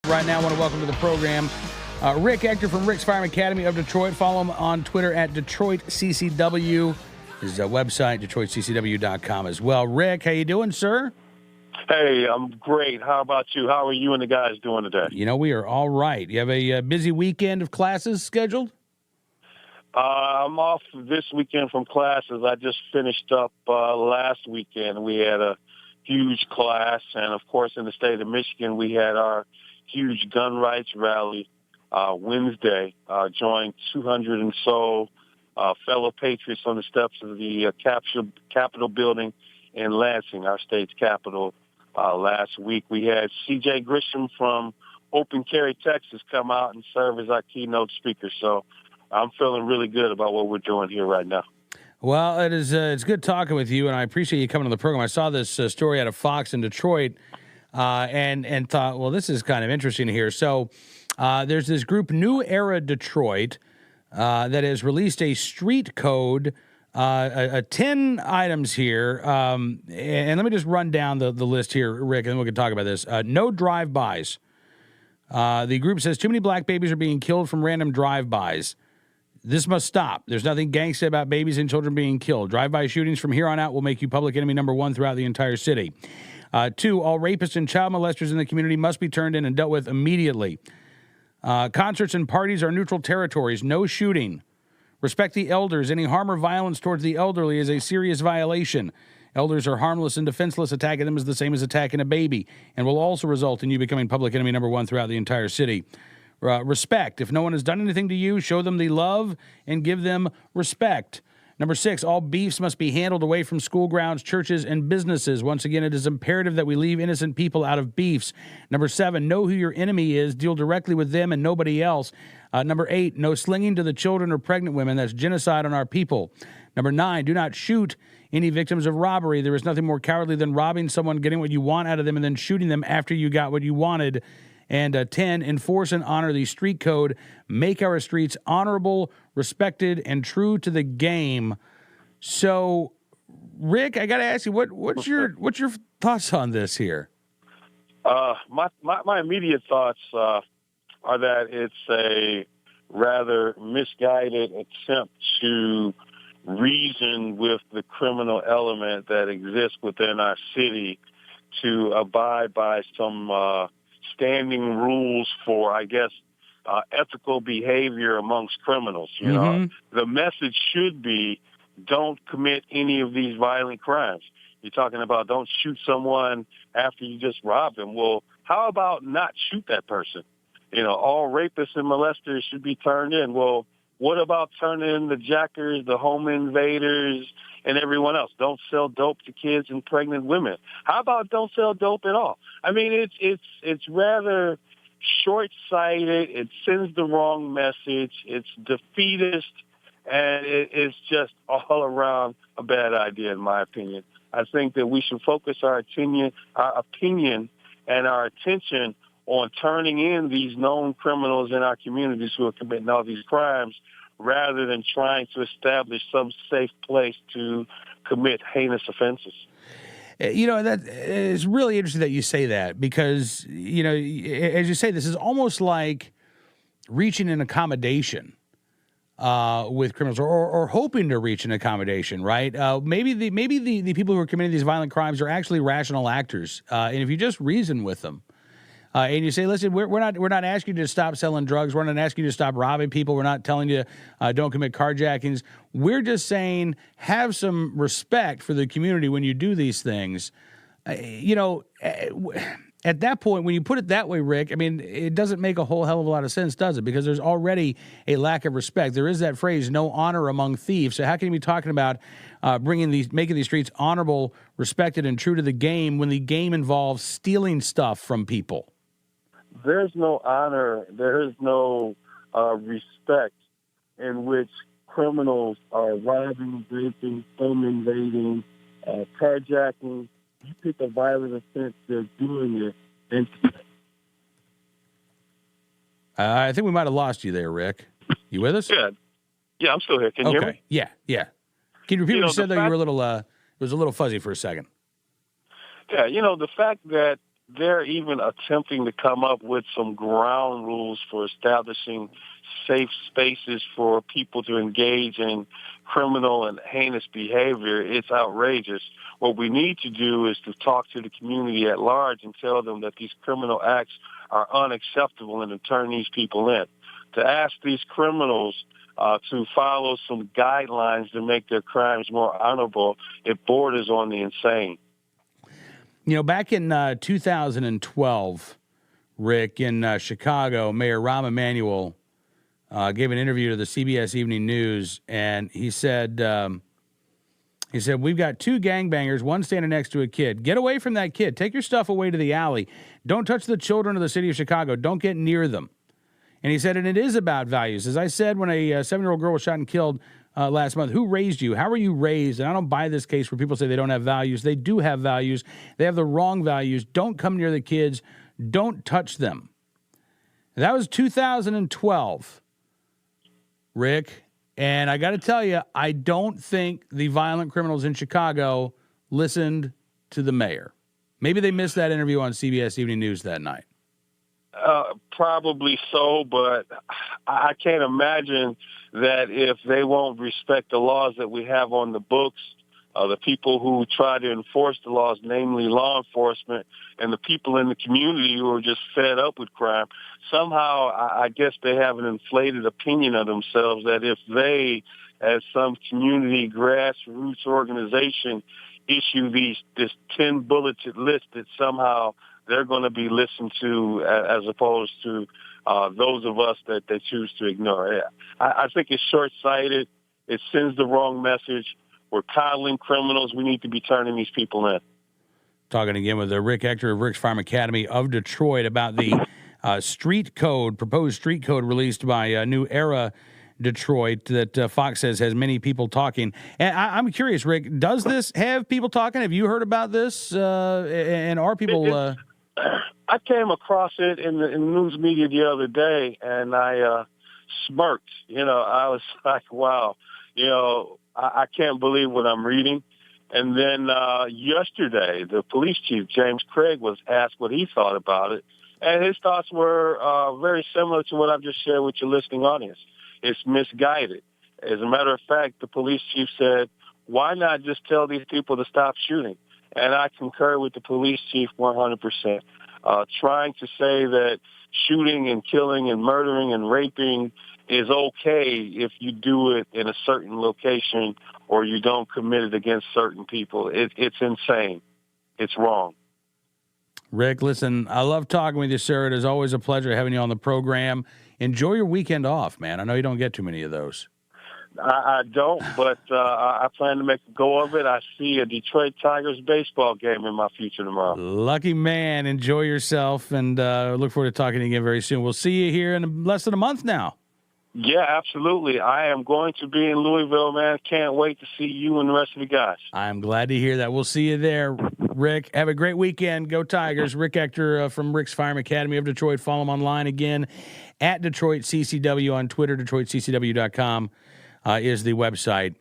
Right now, I want to welcome to the program Rick Ector from Rick's Firearm Academy of Detroit. Follow him on Twitter at DetroitCCW. His website, DetroitCCW.com as well. Rick, how you doing, sir? Hey, I'm great. How about you? How are you and the guys doing today? You know, we are all right. You have a busy weekend of classes scheduled? I'm off this weekend from classes. I just finished up last weekend. We had a huge class, and of course, in the state of Michigan, we had our huge gun rights rally Wednesday. Joined 200 and so fellow patriots on the steps of the Capitol building in Lansing, our state's capital. Last week, we had C.J. Grisham from Open Carry, Texas, come out and serve as our keynote speaker. So I'm feeling really good about what we're doing here right now. Well, it's good talking with you, and I appreciate you coming to the program. I saw this story out of Fox in Detroit and thought, well, this is kind of interesting here. So there's this group, New Era Detroit, that has released a street code, 10 items here. And let me just run down the list here, Rick, and then we can talk about this. No drive-bys. The group says too many black babies are being killed from random drive-bys. This must stop. There's nothing gangsta about babies and children being killed. Drive-by shootings from here on out will make you public enemy number one throughout the entire city. 2, all rapists and child molesters in the community must be turned in and dealt with immediately. Concerts and parties are neutral territories. No shooting. Respect the elders. Any harm or violence towards the elderly is a serious violation. Elders are harmless and defenseless. Attacking them is the same as attacking a baby and will also result in you becoming public enemy number one throughout the entire city. Respect. If no one has done anything to you, show them the love and give them respect. Number 6, all beefs must be handled away from school grounds, churches, and businesses. Once again, it is imperative that we leave innocent people out of beefs. Number 7, know who your enemy is. Deal directly with them and nobody else. Number 8, no slinging to the children or pregnant women. That's genocide on our people. Number 9, do not shoot any victims of robbery. There is nothing more cowardly than robbing someone, getting what you want out of them, and then shooting them after you got what you wanted. And 10, enforce and honor the street code. Make our streets honorable, respected, and true to the game. So, Rick, I got to ask you, what's your thoughts on this here? My immediate thoughts are that it's a rather misguided attempt to reason with the criminal element that exists within our city to abide by some standing rules for, I guess, ethical behavior amongst criminals. You know, the message should be, don't commit any of these violent crimes. You're talking about don't shoot someone after you just robbed them. Well, how about not shoot that person? You know, all rapists and molesters should be turned in. Well, what about turning in the jackers, the home invaders, and everyone else? Don't sell dope to kids and pregnant women. How about don't sell dope at all? I mean, it's rather short-sighted. It sends the wrong message. It's defeatist, and it's just all around a bad idea, in my opinion. I think that we should focus our opinion and our attention on turning in these known criminals in our communities who are committing all these crimes, rather than trying to establish some safe place to commit heinous offenses. You know, that it's really interesting that you say that because, you know, as you say, this is almost like reaching an accommodation with criminals or hoping to reach an accommodation, right? Maybe the people who are committing these violent crimes are actually rational actors. And if you just reason with them, and you say, listen, we're not asking you to stop selling drugs. We're not asking you to stop robbing people. We're not telling you don't commit carjackings. We're just saying have some respect for the community when you do these things. You know, at that point, when you put it that way, Rick, I mean, it doesn't make a whole hell of a lot of sense, does it? Because there's already a lack of respect. There is that phrase, no honor among thieves. So how can you be talking about making these streets honorable, respected, and true to the game when the game involves stealing stuff from people? There's no honor, there is no respect in which criminals are robbing, breaking, home invading, carjacking. You pick a violent offense, they're doing it. And I think we might have lost you there, Rick. You with us? Yeah, I'm still here. Can you hear me? Yeah. Can you repeat what you said, though? You were a little, it was a little fuzzy for a second. Yeah, you know, the fact that they're even attempting to come up with some ground rules for establishing safe spaces for people to engage in criminal and heinous behavior. It's outrageous. What we need to do is to talk to the community at large and tell them that these criminal acts are unacceptable and to turn these people in. To ask these criminals to follow some guidelines to make their crimes more honorable, it borders on the insane. You know, back in 2012, Rick, in Chicago, Mayor Rahm Emanuel gave an interview to the CBS Evening News, and he said, we've got two gangbangers, one standing next to a kid. Get away from that kid. Take your stuff away to the alley. Don't touch the children of the city of Chicago. Don't get near them. And he said, and it is about values. As I said, when a 7-year-old girl was shot and killed last month, who raised you? How were you raised? And I don't buy this case where people say they don't have values. They do have values. They have the wrong values. Don't come near the kids. Don't touch them. That was 2012, Rick. And I got to tell you, I don't think the violent criminals in Chicago listened to the mayor. Maybe they missed that interview on CBS Evening News that night. Probably so, but I can't imagine that if they won't respect the laws that we have on the books, the people who try to enforce the laws, namely law enforcement, and the people in the community who are just fed up with crime, somehow I guess they have an inflated opinion of themselves that if they, as some community grassroots organization, issue this 10-bulleted list, that somehow they're going to be listened to as opposed to those of us that they choose to ignore. I think it's short-sighted. It sends the wrong message. We're coddling criminals. We need to be turning these people in. Talking again with Rick Ector of Rick's Firearm Academy of Detroit about the proposed street code released by New Era Detroit that Fox says has many people talking. And I'm curious, Rick, does this have people talking? Have you heard about this? And are people... I came across it in the news media the other day, and I smirked. I was like, wow, I can't believe what I'm reading. And then yesterday, the police chief, James Craig, was asked what he thought about it. And his thoughts were very similar to what I've just shared with your listening audience. It's misguided. As a matter of fact, the police chief said, why not just tell these people to stop shooting? And I concur with the police chief 100%. Trying to say that shooting and killing and murdering and raping is okay if you do it in a certain location or you don't commit it against certain people. It's insane. It's wrong. Rick, listen, I love talking with you, sir. It is always a pleasure having you on the program. Enjoy your weekend off, man. I know you don't get too many of those. I don't, but I plan to make a go of it. I see a Detroit Tigers baseball game in my future tomorrow. Lucky man. Enjoy yourself, and look forward to talking to you again very soon. We'll see you here in less than a month now. Yeah, absolutely. I am going to be in Louisville, man. Can't wait to see you and the rest of the guys. I'm glad to hear that. We'll see you there, Rick. Have a great weekend. Go Tigers. Rick Ector from Rick's Firearm Academy of Detroit. Follow him online again at Detroit CCW on Twitter. DetroitCCW.com is the website.